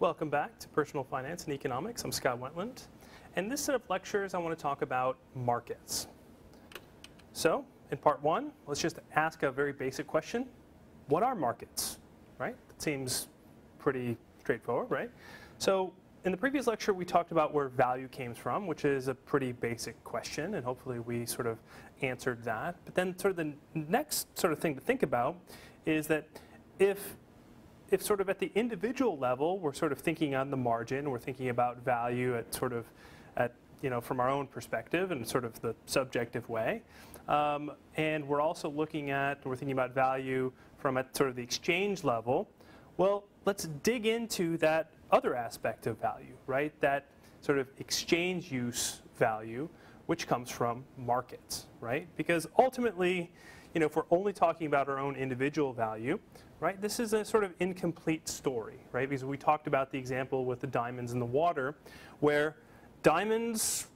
Welcome back to Personal Finance and Economics. I'm Scott Wentland. And this set of lectures, I want to talk about markets. So, in part one, let's just ask a very basic question. What are markets, right? That seems pretty straightforward, right? So, in the previous lecture, we talked about where value came from, which is a pretty basic question, and hopefully we sort of answered that. But then sort of the next sort of thing to think about is that if sort of at the individual level, we're sort of thinking on the margin, we're thinking about value at sort of from our own perspective and sort of the subjective way. And we're also we're thinking about value from at sort of the exchange level. Well, let's dig into that other aspect of value, right? That sort of exchange use value, which comes from markets, right? Because ultimately, if we're only talking about our own individual value, right, this is a sort of incomplete story, right? Because we talked about the example with the diamonds in the water, where diamonds,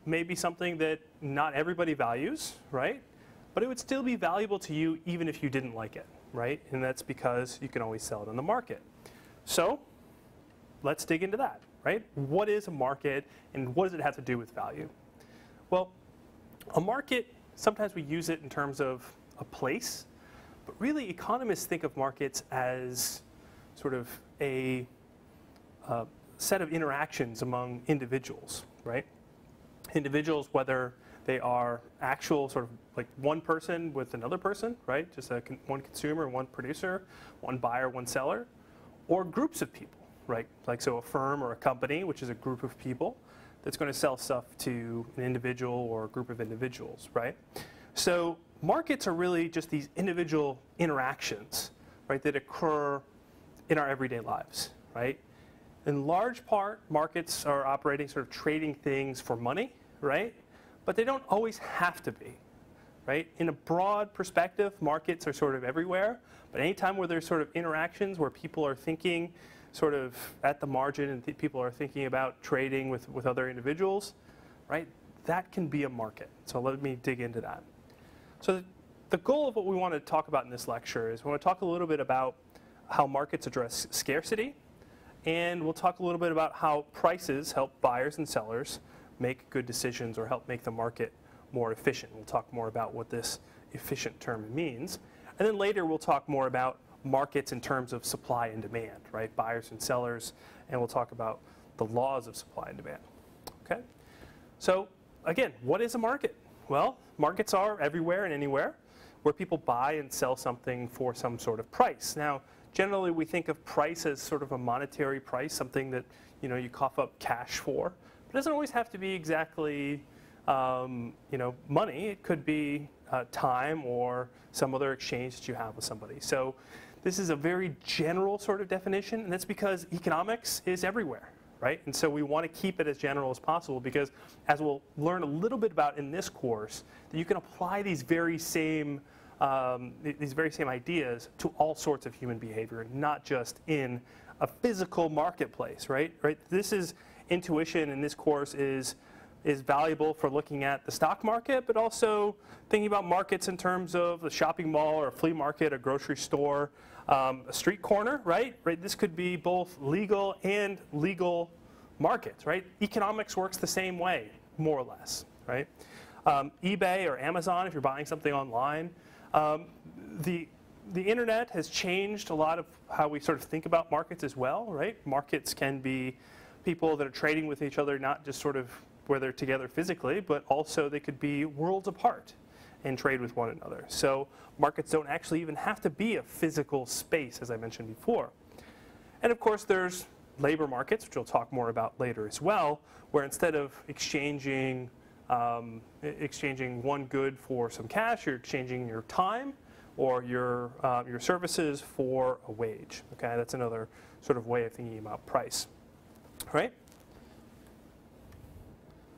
may be something that not everybody values, right? But it would still be valuable to you even if you didn't like it, right? And that's because you can always sell it on the market. So let's dig into that, right? What is a market and what does it have to do with value? Well, a market, sometimes we use it in terms of a place, but really economists think of markets as sort of a set of interactions among individuals, right? Individuals, whether they are actual sort of like one person with another person, right? Just one consumer, one producer, one buyer, one seller, or groups of people, right? Like so a firm or a company, which is a group of people that's going to sell stuff to an individual or a group of individuals, right? So markets are really just these individual interactions, right, that occur in our everyday lives, right? In large part, markets are operating sort of trading things for money, right? But they don't always have to be, right? In a broad perspective, markets are sort of everywhere, but anytime where there's sort of interactions where people are thinking sort of at the margin and people are thinking about trading with other individuals, right, that can be a market. So let me dig into that. So the goal of what we want to talk about in this lecture is we want to talk a little bit about how markets address scarcity, and we'll talk a little bit about how prices help buyers and sellers make good decisions or help make the market more efficient. We'll talk more about what this efficient term means. And then later we'll talk more about markets in terms of supply and demand, right? Buyers and sellers, and we'll talk about the laws of supply and demand, okay? So again, what is a market? Well, markets are everywhere and anywhere where people buy and sell something for some sort of price. Now, generally we think of price as sort of a monetary price, something that you cough up cash for. But it doesn't always have to be exactly money. It could be time or some other exchange that you have with somebody. So this is a very general sort of definition, and that's because economics is everywhere, right? And so we want to keep it as general as possible because, as we'll learn a little bit about in this course, that you can apply these very same ideas to all sorts of human behavior, not just in a physical marketplace, right? This is intuition in this course is valuable for looking at the stock market, but also thinking about markets in terms of a shopping mall or a flea market, a grocery store, a street corner, right? This could be both legal and legal markets, right? Economics works the same way, more or less, right? eBay or Amazon, if you're buying something online, the internet has changed a lot of how we sort of think about markets as well, right? Markets can be people that are trading with each other, not just sort of where they're together physically, but also they could be worlds apart and trade with one another. So markets don't actually even have to be a physical space, as I mentioned before. And of course, there's labor markets, which we'll talk more about later as well, where instead of exchanging one good for some cash, you're exchanging your time or your services for a wage. Okay, that's another sort of way of thinking about price, right?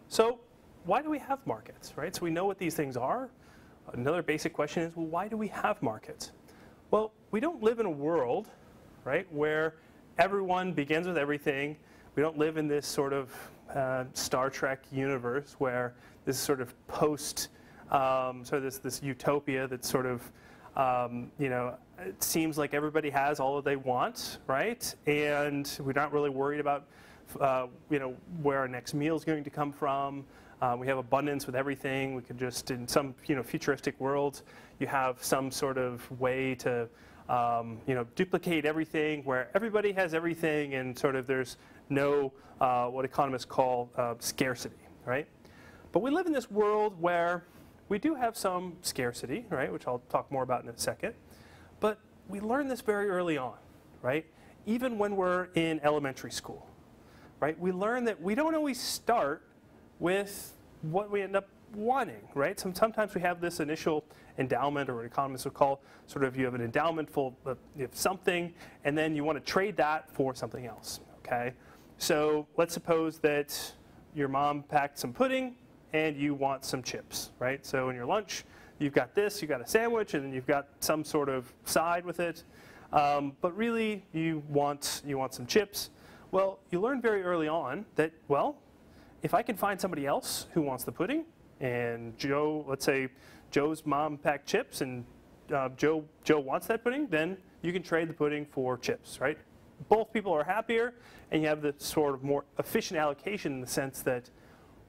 So why do we have markets, right? So we know what these things are. Another basic question is, well, why do we have markets? Well, we don't live in a world, right, where everyone begins with everything. We don't live in this sort of Star Trek universe where this sort of this utopia that's sort of It seems like everybody has all that they want, right? And we're not really worried about, where our next meal is going to come from. We have abundance with everything. We could just, in some, futuristic worlds, you have some sort of way to, duplicate everything where everybody has everything and sort of there's no, what economists call scarcity, right? But we live in this world where we do have some scarcity, right, which I'll talk more about in a second. But we learn this very early on, right? Even when we're in elementary school, right? We learn that we don't always start with what we end up wanting, right? Sometimes we have this initial endowment, or what economists would call sort of you have an endowment full of something, and then you want to trade that for something else, okay? So let's suppose that your mom packed some pudding and you want some chips, right? So in your lunch, you've got this, you've got a sandwich, and then you've got some sort of side with it. But really, you want some chips. Well, you learn very early on that, well, if I can find somebody else who wants the pudding, and let's say Joe's mom packed chips, and Joe wants that pudding, then you can trade the pudding for chips, right? Both people are happier, and you have the sort of more efficient allocation in the sense that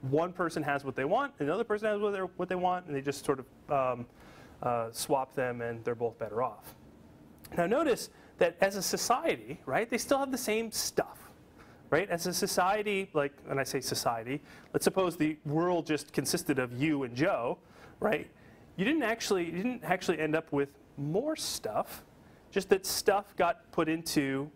one person has what they want, and another person has what they want, and they just sort of swap them, and they're both better off. Now notice that as a society, right, they still have the same stuff, right? As a society, like when I say society, let's suppose the world just consisted of you and Joe, right? You didn't actually end up with more stuff, just that stuff got put into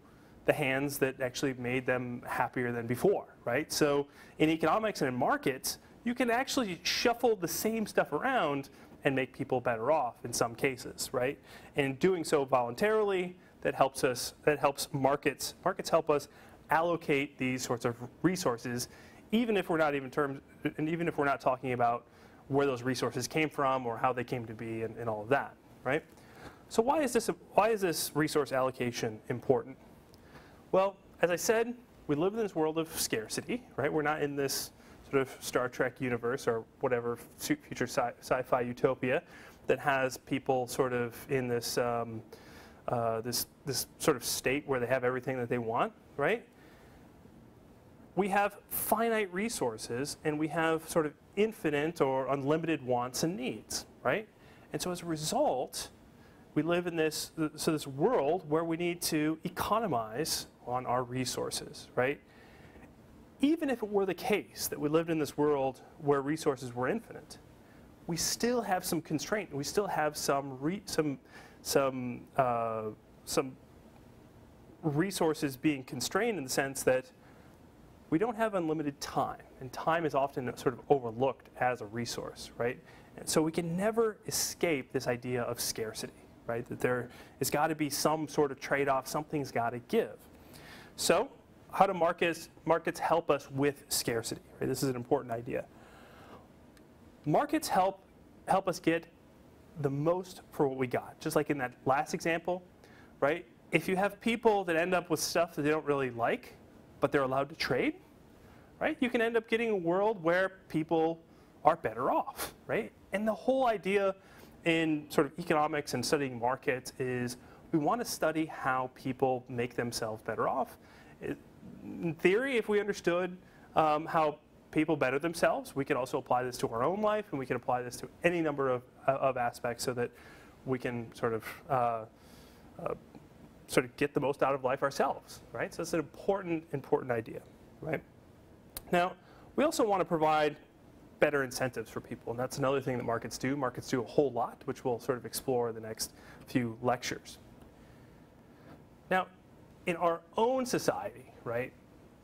the hands that actually made them happier than before, right? So in economics and in markets, you can actually shuffle the same stuff around and make people better off in some cases, right? And doing so voluntarily, that helps markets help us allocate these sorts of resources, even if we're not talking about where those resources came from or how they came to be and all of that, right? So why is this resource allocation important? Well, as I said, we live in this world of scarcity, right? We're not in this sort of Star Trek universe or whatever future sci-fi utopia that has people sort of in this this sort of state where they have everything that they want, right? We have finite resources, and we have sort of infinite or unlimited wants and needs, right? And so as a result, we live in this world where we need to economize on our resources, right? Even if it were the case that we lived in this world where resources were infinite, we still have some constraint. We still have some resources being constrained in the sense that we don't have unlimited time, and time is often sort of overlooked as a resource, right? And so we can never escape this idea of scarcity, right? That there has got to be some sort of trade-off, something's got to give. So how do markets help us with scarcity? Right? This is an important idea. Markets help us get the most for what we got. Just like in that last example, right? If you have people that end up with stuff that they don't really like, but they're allowed to trade, right? You can end up getting a world where people are better off, right? And the whole idea in sort of economics and studying markets is we want to study how people make themselves better off. In theory, if we understood how people better themselves, we could also apply this to our own life, and we can apply this to any number of aspects so that we can sort of get the most out of life ourselves, right? So it's an important idea, right? Now, we also want to provide better incentives for people, and that's another thing that markets do. Markets do a whole lot, which we'll sort of explore in the next few lectures. Now, in our own society, right,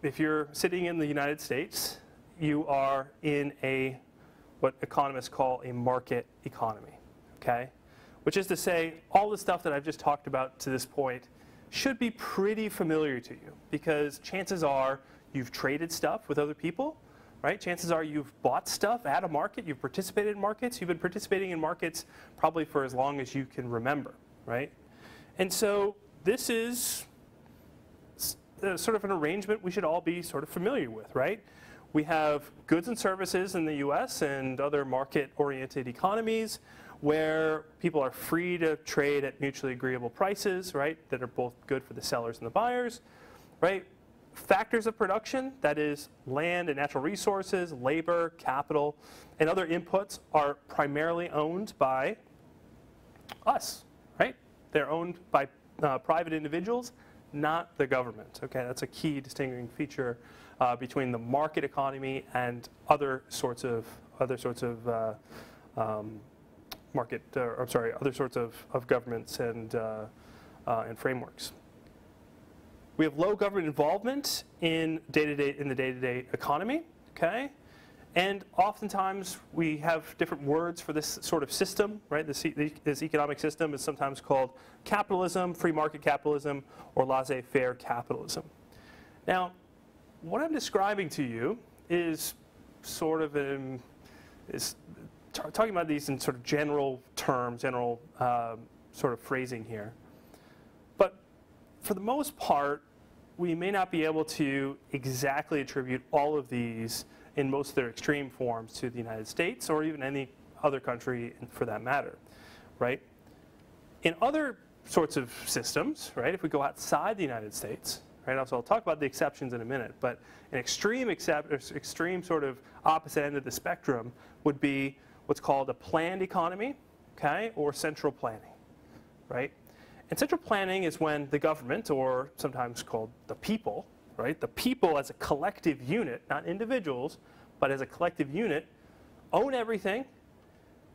if you're sitting in the United States, you are in what economists call a market economy, okay? Which is to say, all the stuff that I've just talked about to this point should be pretty familiar to you, because chances are you've traded stuff with other people, right? Chances are you've bought stuff at a market, you've participated in markets, you've been participating in markets probably for as long as you can remember, right? And so this is sort of an arrangement we should all be sort of familiar with, right? We have goods and services in the US and other market-oriented economies where people are free to trade at mutually agreeable prices, right, that are both good for the sellers and the buyers, right? Factors of production, that is land and natural resources, labor, capital, and other inputs are primarily owned by us, right? They're owned by private individuals, not the government. Okay, that's a key distinguishing feature between the market economy and other sorts of governments and frameworks. We have low government involvement in the day-to-day economy. Okay, and oftentimes we have different words for this sort of system, right? This economic system is sometimes called capitalism, free market capitalism, or laissez-faire capitalism. Now, what I'm describing to you is sort of talking about these in sort of general terms, general sort of phrasing here. But for the most part, we may not be able to exactly attribute all of these in most of their extreme forms to the United States or even any other country for that matter, right? In other sorts of systems, right, if we go outside the United States, right, so I'll talk about the exceptions in a minute, but an extreme sort of opposite end of the spectrum would be what's called a planned economy, okay, or central planning, right? And central planning is when the government, or sometimes called the people, right, the people as a collective unit, not individuals, but as a collective unit, own everything,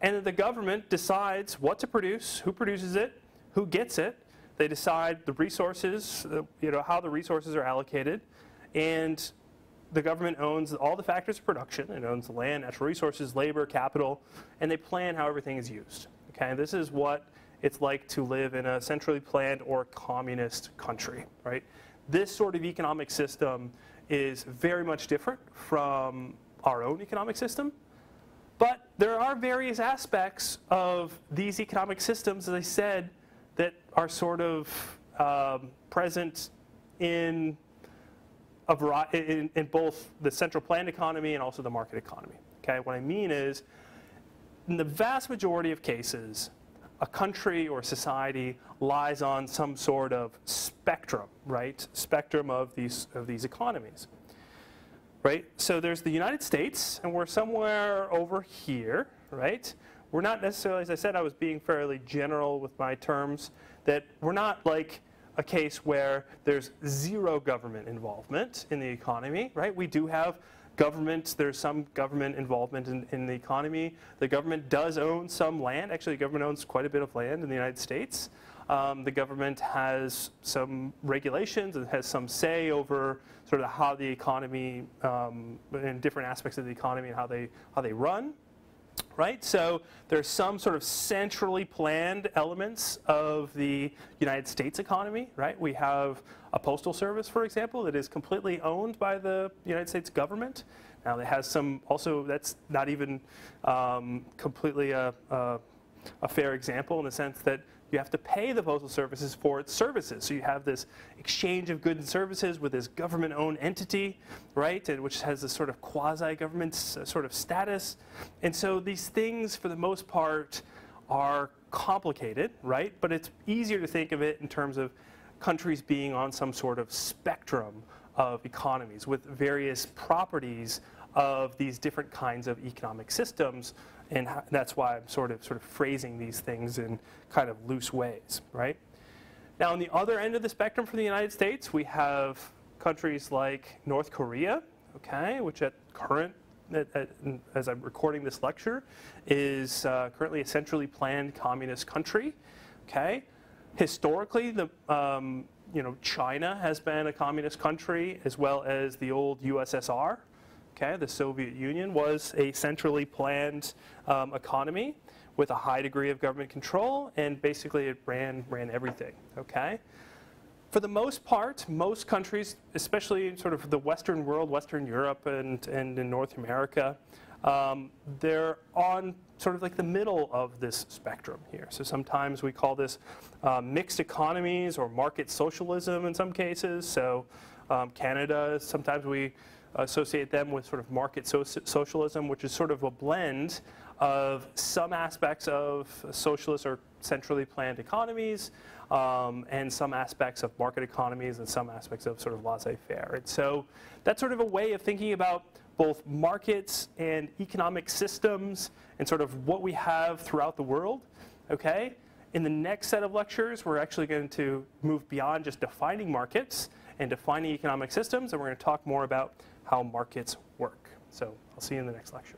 and then the government decides what to produce, who produces it, who gets it. They decide the resources, how the resources are allocated, and the government owns all the factors of production. It owns the land, natural resources, labor, capital, and they plan how everything is used. Okay, this is what it's like to live in a centrally planned or communist country, right? This sort of economic system is very much different from our own economic system, but there are various aspects of these economic systems, as I said, that are sort of present in both the central planned economy and also the market economy. Okay, what I mean is, in the vast majority of cases, a country or society lies on some sort of spectrum, right? Spectrum of these economies, right? So there's the United States, and we're somewhere over here, right? We're not necessarily, as I said, I was being fairly general with my terms, that we're not like a case where there's zero government involvement in the economy, right? We do have government, there's some government involvement in the economy. The government does own some land. Actually, the government owns quite a bit of land in the United States. The government has some regulations and has some say over sort of how the economy, in different aspects of the economy and how they run. Right? So there's some sort of centrally planned elements of the United States economy, right? We have a postal service, for example, that is completely owned by the United States government. Now it has some, also that's not even completely a fair example in the sense that you have to pay the postal services for its services. So you have this exchange of goods and services with this government-owned entity, right, and which has this sort of quasi-government sort of status. And so these things, for the most part, are complicated, right? But it's easier to think of it in terms of countries being on some sort of spectrum of economies with various properties of these different kinds of economic systems. And that's why I'm sort of phrasing these things in kind of loose ways, right? Now, on the other end of the spectrum for the United States, we have countries like North Korea, okay, which as I'm recording this lecture, is currently a centrally planned communist country, okay? Historically, China has been a communist country, as well as the old USSR. Okay, the Soviet Union was a centrally planned economy with a high degree of government control, and basically it ran everything. Okay, for the most part, most countries, especially in sort of the Western world, Western Europe, and in North America, they're on sort of like the middle of this spectrum here. So sometimes we call this mixed economies or market socialism in some cases. So Canada, sometimes we associate them with sort of market socialism, which is sort of a blend of some aspects of socialist or centrally planned economies, and some aspects of market economies, and some aspects of sort of laissez-faire. And so that's sort of a way of thinking about both markets and economic systems and sort of what we have throughout the world, okay? In the next set of lectures, we're actually going to move beyond just defining markets and defining economic systems, and we're going to talk more about how markets work. So I'll see you in the next lecture.